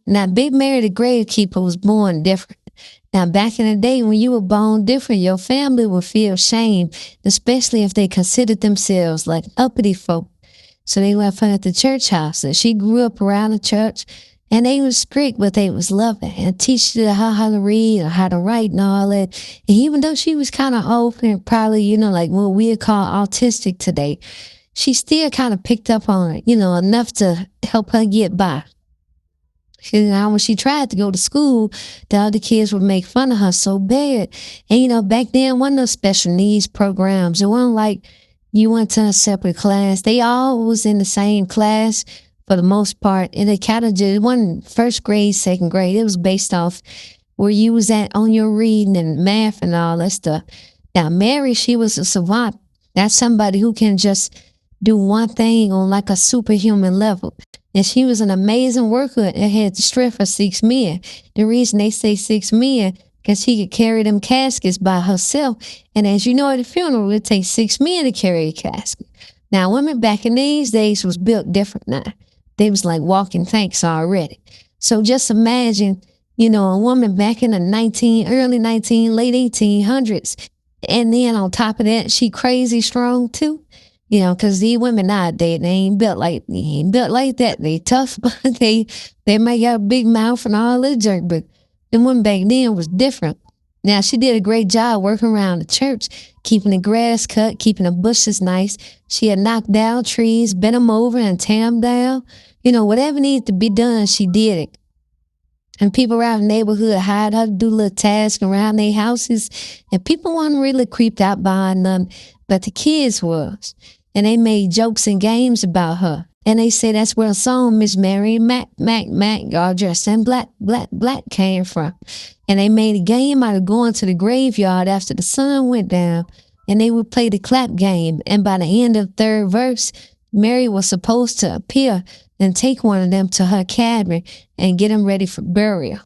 Now, Big Mary the Gravekeeper was born different. Now, back in the day when you were born different, your family would feel shame, especially if they considered themselves like uppity folk. So they left her at the church house. And she grew up around the church, and they was strict, but they was loving and teaching her how to read or how to write and all that. And even though she was kind of old and probably, like what we'd call autistic today, she still kind of picked up on it, enough to help her get by. Now, when she tried to go to school, the other kids would make fun of her so bad. And, back then, one of those special needs programs, it wasn't like you went to a separate class. They all was in the same class for the most part. And it kind of just, it wasn't first grade, second grade. It was based off where you was at on your reading and math and all that stuff. Now, Mary, she was a savant. That's somebody who can just do one thing on like a superhuman level. And she was an amazing worker and had the strength of 6 men. The reason they say 6 men, because she could carry them caskets by herself. And as you know, at the funeral, it takes 6 men to carry a casket. Now, women back in these days was built different now. They was like walking tanks already. So just imagine, a woman back in the early 19, late 1800s. And then on top of that, she crazy strong too. Because these women nowadays, they ain't built like that. They tough, but they might got a big mouth and all that jerk. But the women back then was different. Now, she did a great job working around the church, keeping the grass cut, keeping the bushes nice. She had knocked down trees, bent them over and tear them down. Whatever needed to be done, she did it. And people around the neighborhood hired her to do little tasks around their houses. And people weren't really creeped out by them, but the kids was. And they made jokes and games about her. And they say that's where a song, Miss Mary Mac, all dressed in black came from. And they made a game out of going to the graveyard after the sun went down. And they would play the clap game. And by the end of the third verse, Mary was supposed to appear and take one of them to her cabin and get them ready for burial.